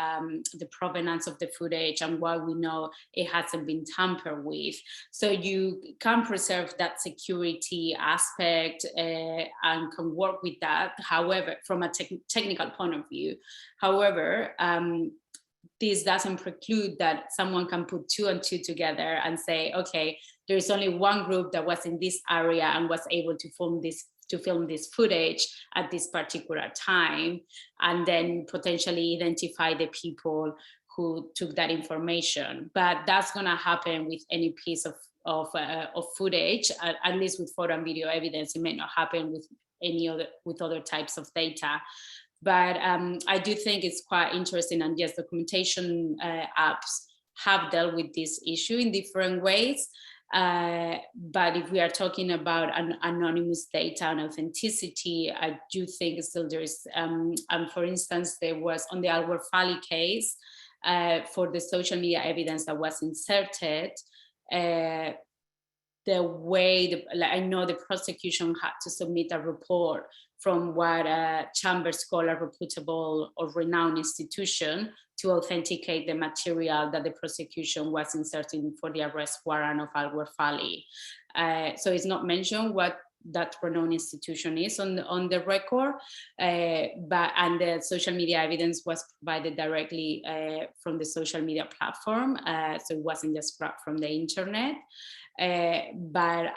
the provenance of the footage and why we know it hasn't been tampered with. So you can preserve that security aspect and can work with that. However, from a technical point of view, however, this doesn't preclude that someone can put two and two together and say, okay, there's only one group that was in this area and was able to film this footage at this particular time, and then potentially identify the people who took that information. But that's going to happen with any piece of footage, at least with photo and video evidence. It may not happen with other types of data. But I do think it's quite interesting, and yes, documentation apps have dealt with this issue in different ways. But if we are talking about an anonymous data and authenticity, I do think still there is, for instance, there was on the Albert Fally case, for the social media evidence that was inserted, the way, I know the prosecution had to submit a report from what a Chambers call a reputable or renowned institution to authenticate the material that the prosecution was inserting for the arrest warrant of Alwer Fali. So it's not mentioned what that renowned institution is on the record, and the social media evidence was provided directly from the social media platform, so it wasn't just grabbed from the internet. But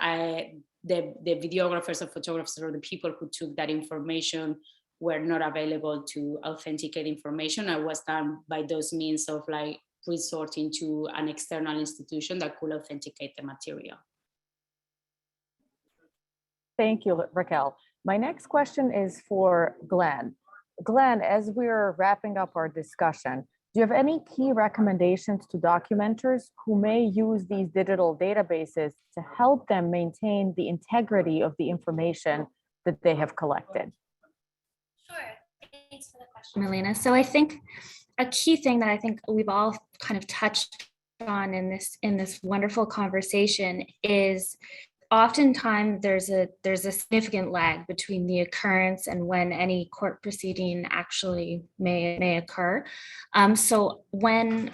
the videographers or photographers or the people who took that information were not available to authenticate information. It was done by those means of like resorting to an external institution that could authenticate the material. Thank you, Raquel. My next question is for Glenn. Glenn, as we're wrapping up our discussion, do you have any key recommendations to documenters who may use these digital databases to help them maintain the integrity of the information that they have collected? Sure, thanks for the question, Milena. So I think a key thing that I think we've all kind of touched on in this wonderful conversation is oftentimes there's a significant lag between the occurrence and when any court proceeding actually may occur. So when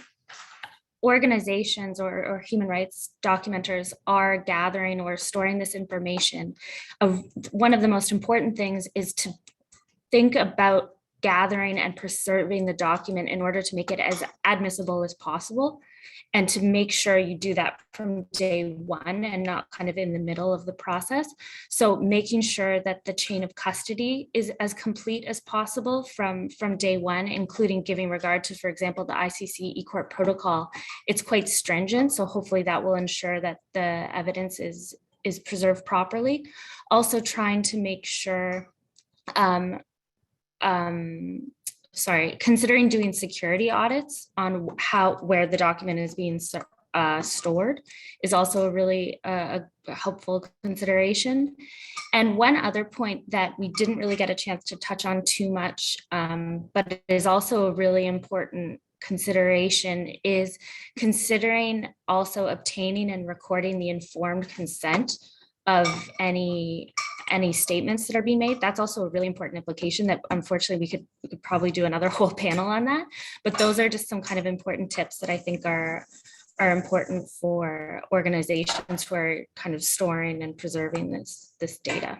organizations or human rights documenters are gathering or storing this information, one of the most important things is to think about gathering and preserving the document in order to make it as admissible as possible, and to make sure you do that from day one and not kind of in the middle of the process. So making sure that the chain of custody is as complete as possible from day one, including giving regard to, for example, the ICC eCourt protocol. It's quite stringent, so hopefully that will ensure that the evidence is preserved properly. Also trying to make sure considering doing security audits on where the document is being stored is also a really helpful consideration. And one other point that we didn't really get a chance to touch on too much, but it is also a really important consideration, is considering also obtaining and recording the informed consent of any statements that are being made. That's also a really important implication that unfortunately we could probably do another whole panel on that. But those are just some kind of important tips that I think are important for organizations who are kind of storing and preserving this data.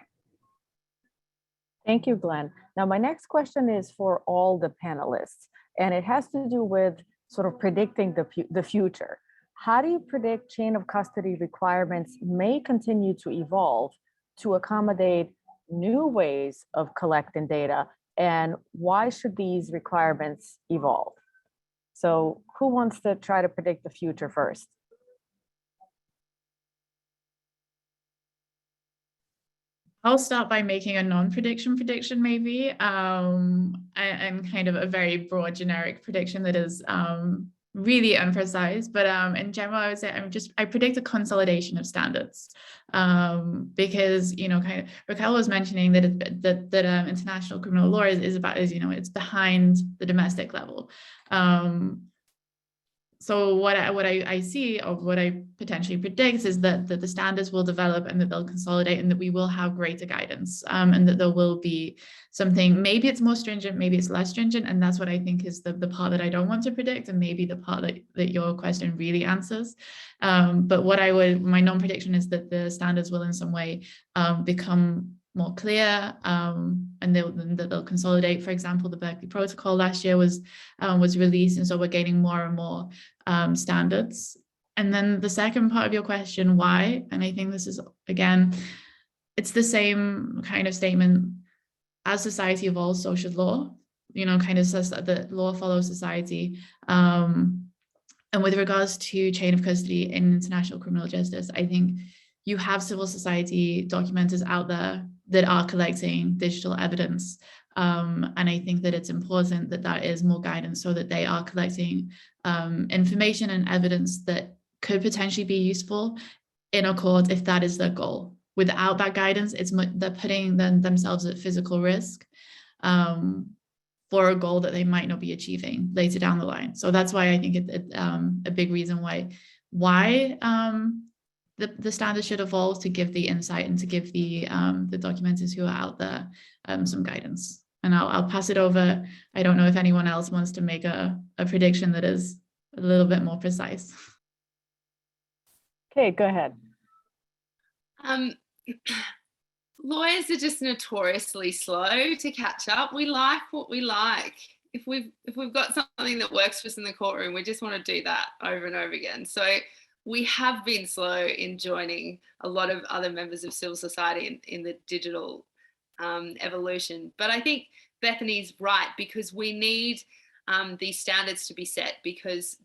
Thank you, Glenn. Now, my next question is for all the panelists, and it has to do with sort of predicting the future. How do you predict chain of custody requirements may continue to evolve to accommodate new ways of collecting data, and why should these requirements evolve? So who wants to try to predict the future first? I'll start by making a non-prediction prediction maybe, and kind of a very broad generic prediction that is really imprecise, but in general, I would say I predict a consolidation of standards, because kind of Raquel was mentioning that international criminal law is it's behind the domestic level. So what I see, or what I potentially predict, is that the standards will develop and that they'll consolidate, and that we will have greater guidance, and that there will be something, maybe it's more stringent, maybe it's less stringent, and that's what I think is the part that I don't want to predict, and maybe the part that your question really answers. But my non-prediction is that the standards will in some way become more clear, and they'll consolidate. For example, the Berkeley Protocol last year was released, and so we're gaining more and more standards. And then the second part of your question, why? And I think this is, again, it's the same kind of statement. As society evolves, so should law. Kind of says that law follows society. And with regards to chain of custody in international criminal justice, I think you have civil society documenters out there that are collecting digital evidence. And I think that it's important that there is more guidance, so that they are collecting information and evidence that could potentially be useful in a court if that is their goal. Without that guidance, they're putting themselves at physical risk. for a goal that they might not be achieving later down the line. So that's why I think it's a big reason why the standard should evolve, to give the insight and to give the documenters who are out there some guidance. And I'll pass it over. I don't know if anyone else wants to make a prediction that is a little bit more precise. Okay, go ahead. Lawyers are just notoriously slow to catch up. We like what we like. If we've got something that works for us in the courtroom, we just want to do that over and over again. So we have been slow in joining a lot of other members of civil society in the digital evolution. But I think Bethany's right, because we need these standards to be set, because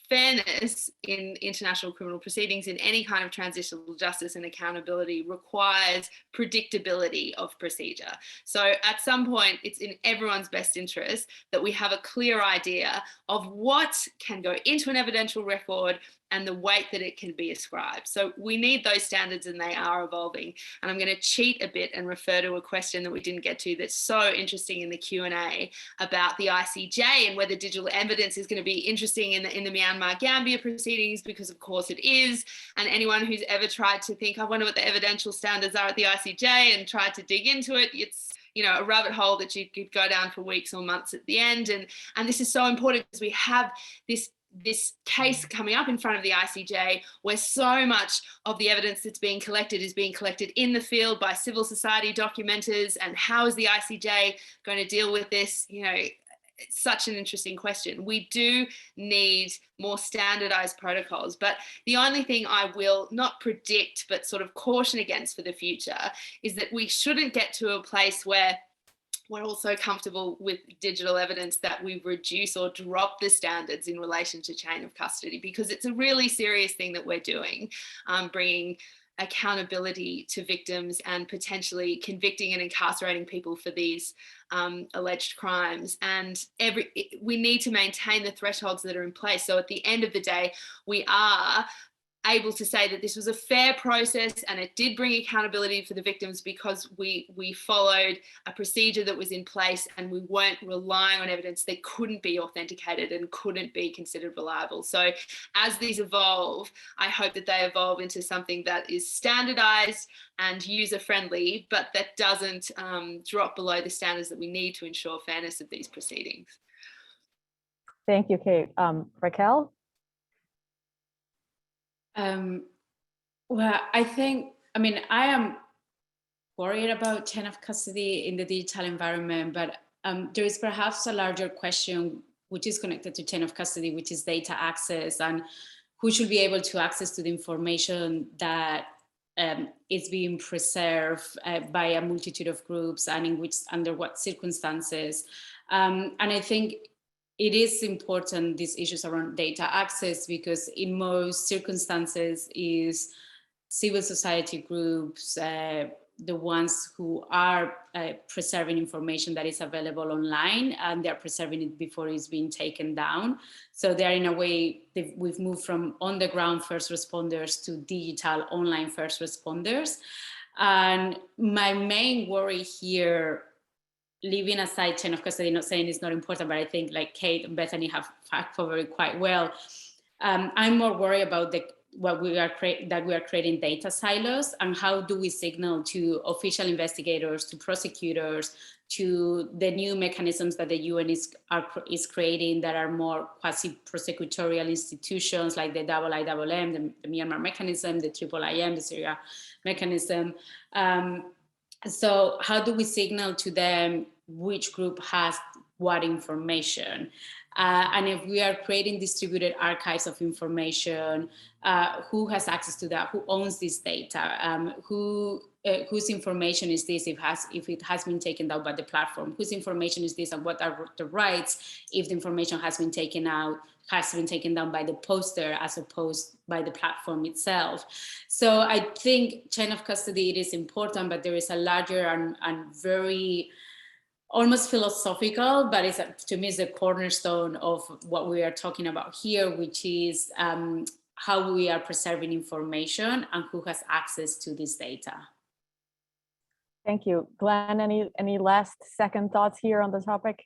fairness in international criminal proceedings, in any kind of transitional justice and accountability, requires predictability of procedure. So at some point, it's in everyone's best interest that we have a clear idea of what can go into an evidential record and the weight that it can be ascribed. So we need those standards, and they are evolving. And I'm going to cheat a bit and refer to a question that we didn't get to that's so interesting in the Q&A about the ICJ and whether digital evidence is going to be interesting in the Myanmar Gambia proceedings, because of course it is. And anyone who's ever tried to think, I wonder what the evidential standards are at the ICJ, and tried to dig into it, it's a rabbit hole that you could go down for weeks or months at the end. And this is so important because we have this case coming up in front of the ICJ, where so much of the evidence that's being collected is being collected in the field by civil society documenters. And how is the ICJ going to deal with this? It's such an interesting question. We do need more standardized protocols, but the only thing I will not predict, but sort of caution against for the future, is that we shouldn't get to a place where we're also comfortable with digital evidence that we reduce or drop the standards in relation to chain of custody, because it's a really serious thing that we're doing, bringing accountability to victims and potentially convicting and incarcerating people for these alleged crimes. And we need to maintain the thresholds that are in place. So at the end of the day, we are able to say that this was a fair process and it did bring accountability for the victims, because we followed a procedure that was in place, and we weren't relying on evidence that couldn't be authenticated and couldn't be considered reliable. So as these evolve, I hope that they evolve into something that is standardized and user-friendly, but that doesn't drop below the standards that we need to ensure fairness of these proceedings. Thank you, Kate. Raquel? Well, I am worried about chain of custody in the digital environment, but there is perhaps a larger question which is connected to chain of custody, which is data access, and who should be able to access to the information that is being preserved by a multitude of groups, and under what circumstances. And I think it is important, these issues around data access, because in most circumstances is civil society groups, the ones who are preserving information that is available online, and they're preserving it before it's being taken down. So they're, in a way, we've moved from on the ground first responders to digital online first responders. And my main worry here, leaving aside chain of custody, not saying it's not important, but I think like Kate and Bethany have covered it quite well. I'm more worried about that we are creating data silos, and how do we signal to official investigators, to prosecutors, to the new mechanisms that the UN is creating that are more quasi-prosecutorial institutions, like the IIMM, the Myanmar mechanism, the IIIM, the Syria mechanism. So how do we signal to them which group has what information? And if we are creating distributed archives of information, who has access to that? Who owns this data? Whose information is this if it has been taken down by the platform? Whose information is this, and what are the rights if the information has been taken down by the poster as opposed by the platform itself? So I think chain of custody, it is important, but there is a larger and very almost philosophical, but to me is the cornerstone of what we are talking about here, which is how we are preserving information and who has access to this data. Thank you. Glenn, any last second thoughts here on the topic?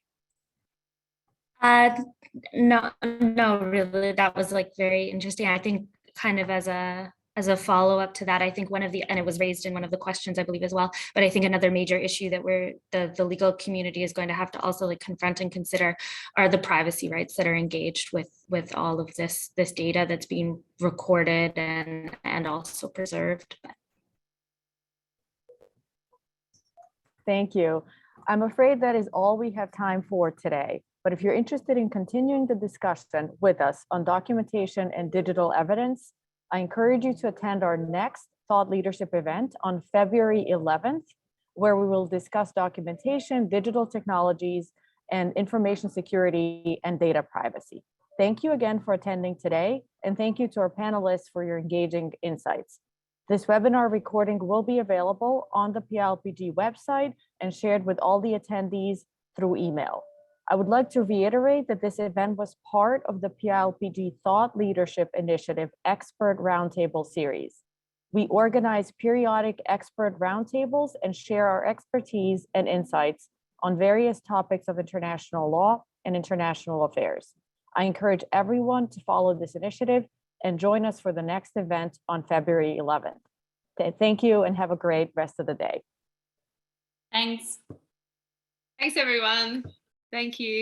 No, really, that was like very interesting. I think kind of as a follow-up to that, I think one of the, and it was raised in one of the questions, I believe as well, but I think another major issue that the legal community is going to have to also like confront and consider are the privacy rights that are engaged with all of this data that's being recorded and also preserved. Thank you. I'm afraid that is all we have time for today. But if you're interested in continuing the discussion with us on documentation and digital evidence, I encourage you to attend our next thought leadership event on February 11th, where we will discuss documentation, digital technologies, and information security and data privacy. Thank you again for attending today, and thank you to our panelists for your engaging insights. This webinar recording will be available on the PILPG website and shared with all the attendees through email. I would like to reiterate that this event was part of the PILPG Thought Leadership Initiative Expert Roundtable series. We organize periodic expert roundtables and share our expertise and insights on various topics of international law and international affairs. I encourage everyone to follow this initiative and join us for the next event on February 11th. Thank you and have a great rest of the day. Thanks. Thanks, everyone. Thank you.